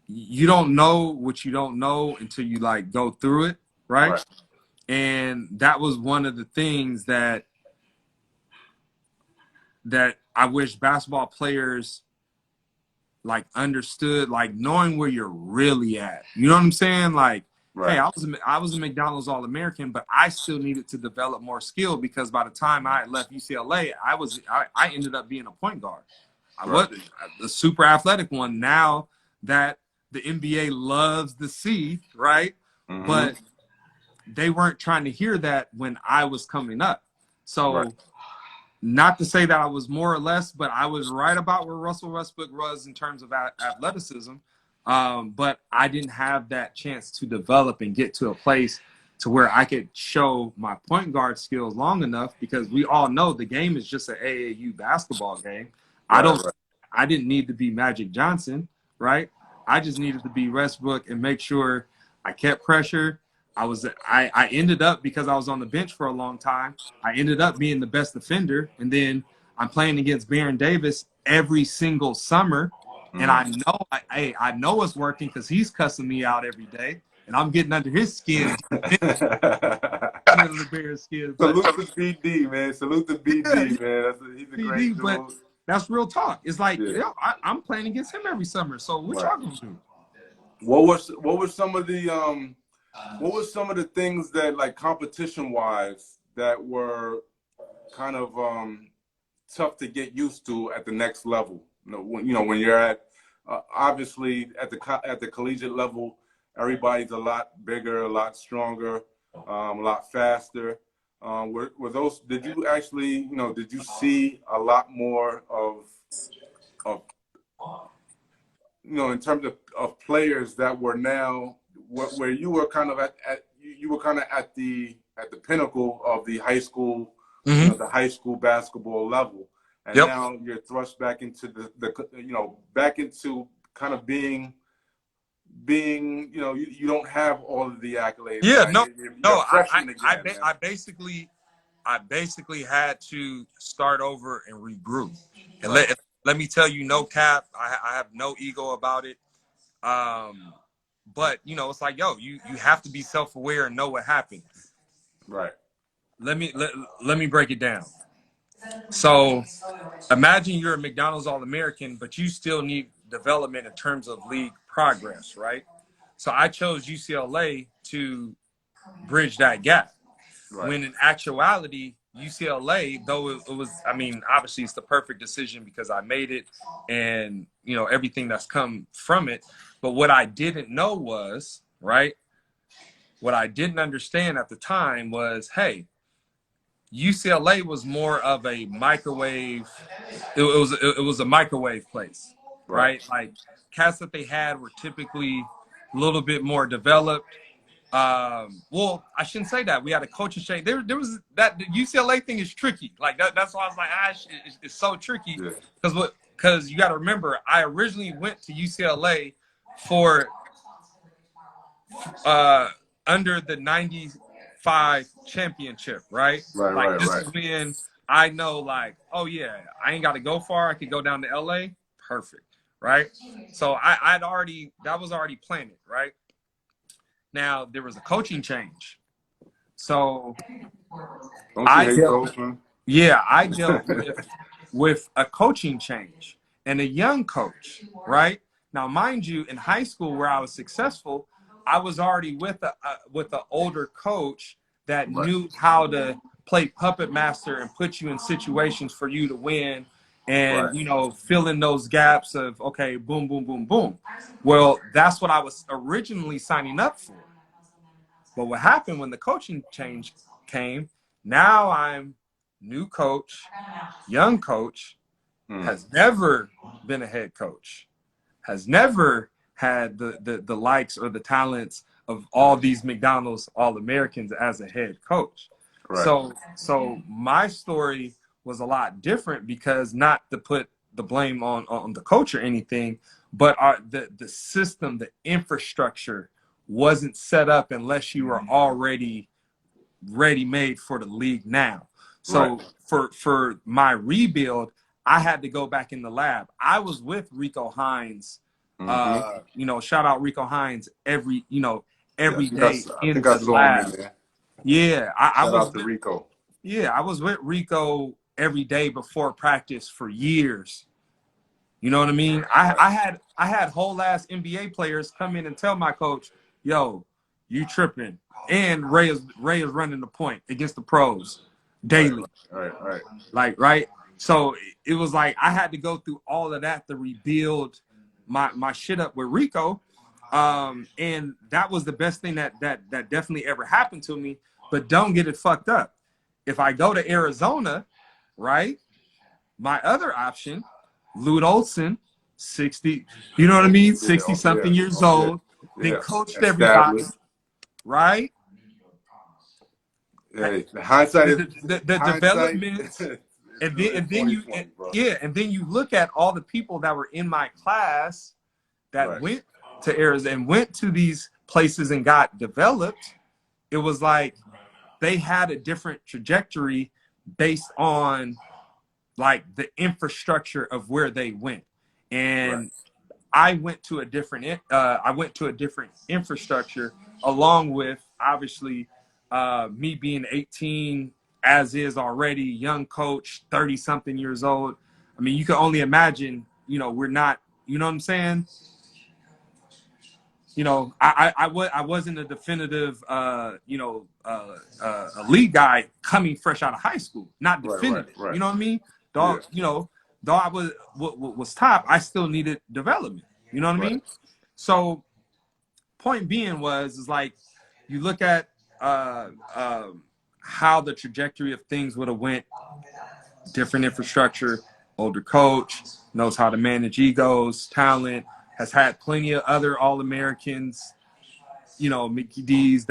you don't know what you don't know until you like go through it, right? And that was one of the things that I wish basketball players like understood, like knowing where you're really at. You know what I'm saying? Like, hey, I was a McDonald's All-American, but I still needed to develop more skill because by the time I had left UCLA, I ended up being a point guard. I wasn't the super athletic one. Now that the NBA loves to see, right? But they weren't trying to hear that when I was coming up. So not to say that I was more or less, but I was right about where Russell Westbrook was in terms of athleticism. But I didn't have that chance to develop and get to a place to where I could show my point guard skills long enough, because we all know the game is just an AAU basketball game. I didn't need to be Magic Johnson, right? I just needed to be Westbrook and make sure I kept pressure. I ended up, because I was on the bench for a long time, I ended up being the best defender. And then I'm playing against Baron Davis every single summer. And I know it's working because he's cussing me out every day. And I'm getting under his skin. Under the Bears' skin. Salute to BD, man. Salute to BD, man. He's a great dude. But that's real talk. It's like, I'm playing against him every summer. So what y'all gonna do? What were some of the things that, like, competition wise, that were kind of tough to get used to at the next level? When you're at obviously at the collegiate level, everybody's a lot bigger, a lot stronger, a lot faster. Were those? Did you actually, did you see a lot more of in terms of players that were now where you were kind of at the pinnacle of the high school, the high school basketball level, and now you're thrust back into back into kind of being you don't have all of the accolades. I basically had to start over and regroup. And let me tell you, no cap, I have no ego about it. But it's like, you have to be self-aware and know what happened. Right. Let me break it down. So imagine you're a McDonald's All-American, but you still need development in terms of league progress, right? So I chose UCLA to bridge that gap. Right. When in actuality, UCLA, though it was, obviously it's the perfect decision because I made it and, everything that's come from it. But what I didn't know was, right, what I didn't understand at the time was, hey, UCLA was more of a microwave. It was a microwave place, right? Like cats that they had were typically a little bit more developed. Well, I shouldn't say that. We had a coaching change. There was that the UCLA thing is tricky. Like that's why I was like, it's so tricky because you got to remember, I originally went to UCLA for under the 95 championship, right? This is when I know, like, oh yeah, I ain't got to go far. I could go down to LA. Perfect, right? So that was already planted, right? Now there was a coaching change, so I dealt with a coaching change and a young coach, right? Now, mind you, in high school where I was successful, I was already with an older coach that knew how to play puppet master and put you in situations for you to win and, fill in those gaps of, okay, boom, boom, boom, boom. Well, that's what I was originally signing up for. But what happened when the coaching change came, now I'm new coach, young coach, has never been a head coach, has never had the likes or the talents of all these McDonald's All-Americans as a head coach. Right. So my story was a lot different because not to put the blame on the coach or anything, but the system, the infrastructure wasn't set up unless you were already ready-made for the league now. So for my rebuild, I had to go back in the lab. I was with Rico Hines. Shout out Rico Hines every day I in think I the saw him in lab. there. Yeah, I Shout was out to Rico. Yeah, I was with Rico every day before practice for years. You know what I mean? I had whole ass NBA players come in and tell my coach, "Yo, you tripping?" And Ray is running the point against the pros daily. Right. Like, right? So it was like I had to go through all of that to rebuild my shit up with Rico. And that was the best thing that definitely ever happened to me. But don't get it fucked up. If I go to Arizona, right? My other option, Lute Olson, 60, you know what I mean? 60 something years old, then coached everybody, right? Yeah, the hindsight is The hindsight. development, and then you look at all the people that were in my class that went to Arizona and went to these places and got developed. It was like they had a different trajectory based on like the infrastructure of where they went. And I went to a different infrastructure, along with obviously me being 18 as is already, young coach, 30 something years old. I mean, you can only imagine, we're not, you know what I'm saying? I wasn't a definitive, elite guy coming fresh out of high school, not definitive. Right. You know what I mean? Dog, though I was top, I still needed development. You know what I mean? So, point being is like you look at how the trajectory of things would have went, different infrastructure, older coach, knows how to manage egos, talent, has had plenty of other All-Americans, Mickey D's,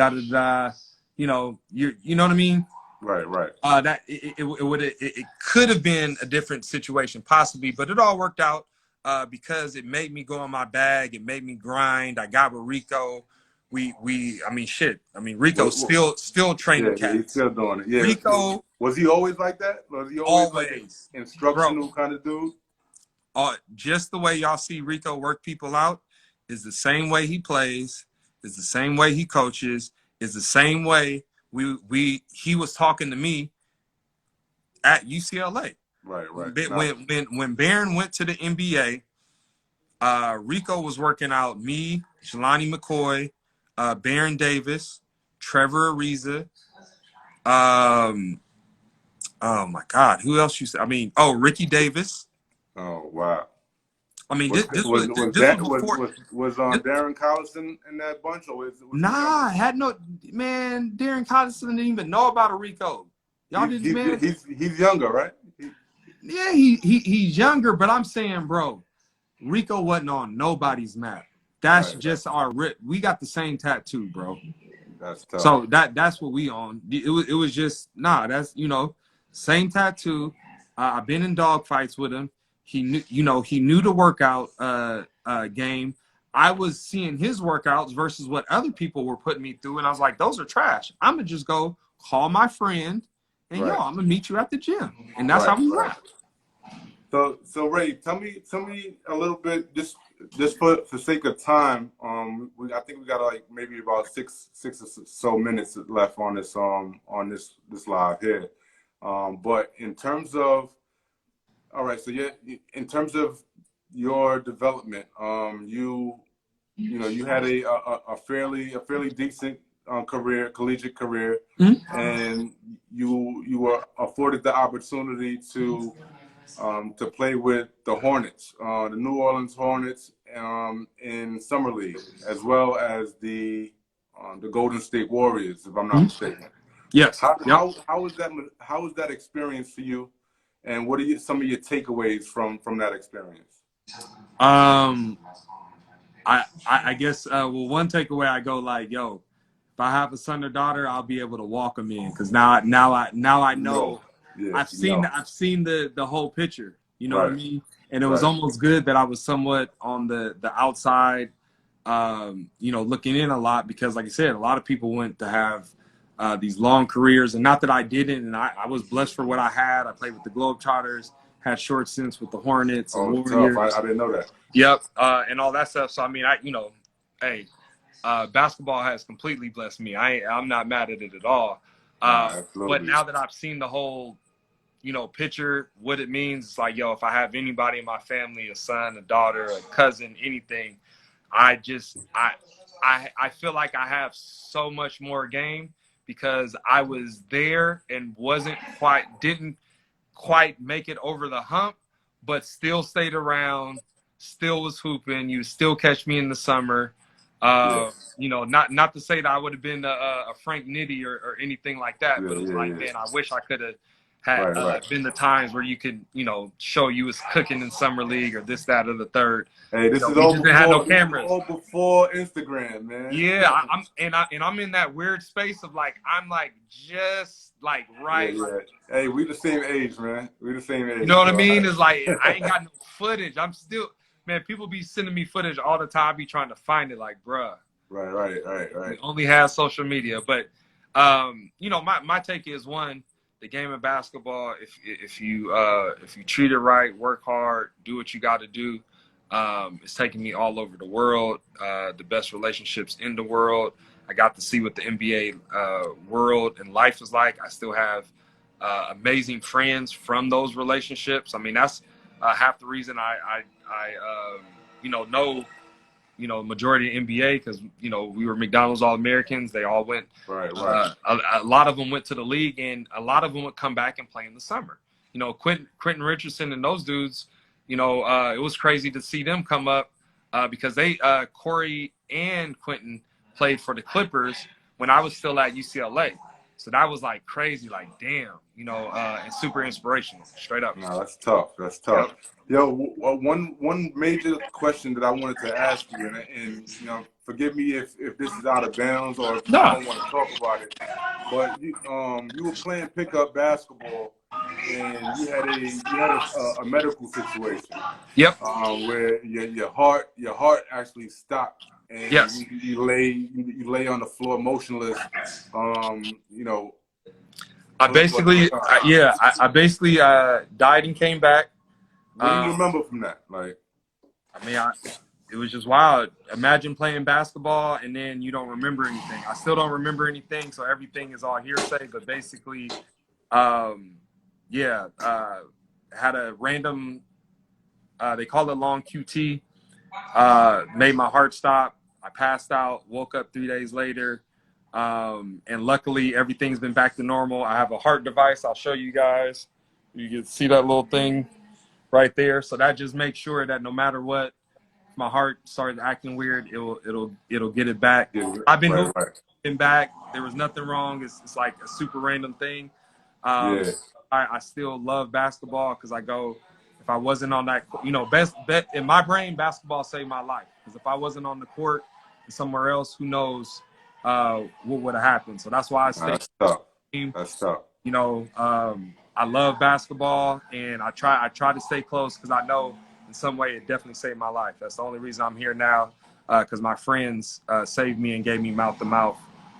you know what I mean? Right. That it could have been a different situation possibly, but it all worked out because it made me go in my bag. It made me grind. I got with Rico. Rico's still training cats. Yeah, he's still doing it. Yeah. Rico, was he always like that? Was he always like an instructional kind of dude? Just the way y'all see Rico work people out is the same way he plays, is the same way he coaches, is the same way he was talking to me at UCLA. Right. When Barron went to the NBA, Rico was working out me, Jelani McCoy, Baron Davis, Trevor Ariza. Oh my God, who else you said? Ricky Davis. Oh wow. This was before. Was Darren Collison in that bunch, or was nah? Had no man. Darren Collison didn't even know about a Rico. Y'all didn't, man. He's younger, right? He's younger, but I'm saying, bro, Rico wasn't on nobody's map. That's just our rip. We got the same tattoo, bro. That's tough. So that's what we on. It was just that's same tattoo. I've been in dog fights with him. He knew the workout game. I was seeing his workouts versus what other people were putting me through, and I was like, those are trash. I'm gonna just go call my friend, and I'm gonna meet you at the gym, and that's how we rock. So Ray, tell me a little bit, just for sake of time. I think we got like maybe about six or so minutes left on this this live here. But in terms of, all right, so in terms of your development, you had a fairly decent collegiate career, and you were afforded the opportunity to play with the Hornets, the New Orleans Hornets, in summer league, as well as the Golden State Warriors, if I'm not mistaken. Yes. How was that experience for you, and what are some of your takeaways from that experience? I guess one takeaway, I go like, yo, if I have a son or daughter, I'll be able to walk them in, because now I know. I've seen the whole picture. You know what I mean? And it was almost good that I was somewhat on the outside, looking in a lot, because like I said, a lot of people went to have these long careers. And not that I didn't, and I was blessed for what I had. I played with the Globetrotters, had short stints with the Hornets and Oh, tough. Warriors. I didn't know that. Yep, and all that stuff. So I mean, hey, basketball has completely blessed me. I'm not mad at it at all. But Absolutely. now that I've seen the whole, picture, what it means, it's like, yo, if I have anybody in my family, a son, a daughter, a cousin, anything, I feel like I have so much more game because I was there and didn't quite make it over the hump, but still stayed around, still was hooping. You still catch me in the summer. Not to say that I would have been a Frank Nitti or anything like that, but it was man, I wish I could have had been the times where you could, show you was cooking in summer league or this, that, or the third. Hey, this is all before, had no cameras. All before Instagram, man. Yeah, I'm in that weird space of like I'm like just like right. Yeah. Hey, we the same age, man. We the same age. You know what I mean? It's like I ain't got no footage. I'm still, man. People be sending me footage all the time. I be trying to find it, like, bruh. Right. We only have social media, but my take is one. The game of basketball, if you treat it right, work hard, do what you got to do, it's taking me all over the world. The best relationships in the world. I got to see what the NBA world and life is like. I still have amazing friends from those relationships. I mean, that's half the reason I know majority of NBA because we were McDonald's All-Americans. They all went. Right. A lot of them went to the league, and a lot of them would come back and play in the summer. Quentin Richardson and those dudes. It was crazy to see them come up because Corey and Quentin played for the Clippers when I was still at UCLA. So that was like crazy, like damn, and super inspirational, straight up. No, that's tough. Yep. Yo, one major question that I wanted to ask you, and forgive me if this is out of bounds or if I don't want to talk about it, but you were playing pickup basketball and you had a medical situation. Yep. Where your heart actually stopped. And yes. you lay on the floor motionless. I basically died and came back. What do you remember from that? Like, it was just wild. Imagine playing basketball and then you don't remember anything. I still don't remember anything, so everything is all hearsay. But basically, had a random. They call it long QT. Made my heart stop. I passed out, woke up 3 days later, and luckily everything's been back to normal. I have a heart device. I'll show you guys. You can see that little thing right there. So that just makes sure that no matter what, if my heart started acting weird, it'll get it back. I've been been back. There was nothing wrong. It's like a super random thing. I still love basketball because I go. If I wasn't on that, best bet in my brain, basketball saved my life. Because if I wasn't on the court and somewhere else, who knows what would have happened. So that's why I stay. That's tough. That's tough. I love basketball, and I try to stay close because I know in some way it definitely saved my life. That's the only reason I'm here now because my friends saved me and gave me mouth to mouth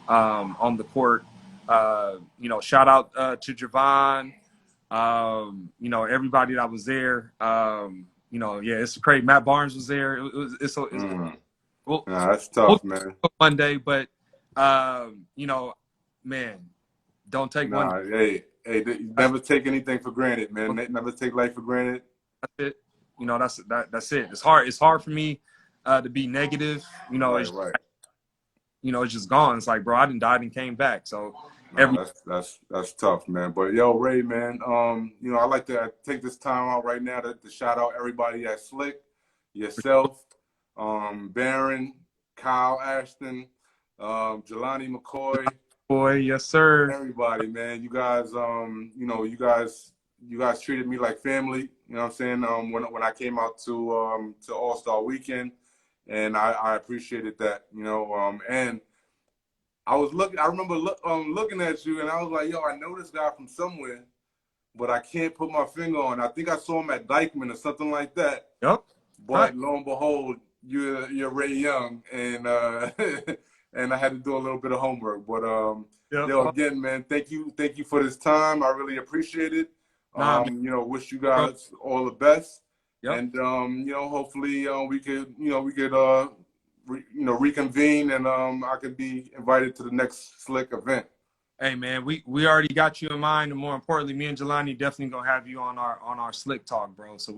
on the court. Shout out to Javon. Everybody that was there, it's great. Matt Barnes was there. That's tough, man. One day, but man, don't take one. Hey, never take anything for granted, man. Never take life for granted. That's it. That's it. It's hard for me to be negative. It's just gone. It's like, bro, I done died and came back. So. That's tough, man. But yo, Ray, man, I like to take this time out right now to shout out everybody at Slick, yourself, Barron, Kyle Ashton, Jelani McCoy. Boy, yes, sir. Everybody, man. You guys, you guys treated me like family. You know what I'm saying? When I came out to All-Star Weekend, and I appreciated that. And I remember looking at you, and I was like, yo, I know this guy from somewhere, but I can't put my finger on it. I think I saw him at Dykeman or something like that. Yep. But lo and behold, you're Ray Young, and and I had to do a little bit of homework. But Yep. yo, again, man, thank you for this time. I really appreciate it. Nah, man. You know, wish you Bro. guys all the best. Yep. And you know, hopefully we could reconvene, and I could be invited to the next Slick event. Hey man, we already got you in mind, and more importantly, me and Jelani definitely gonna have you on our Slick Talk, bro. So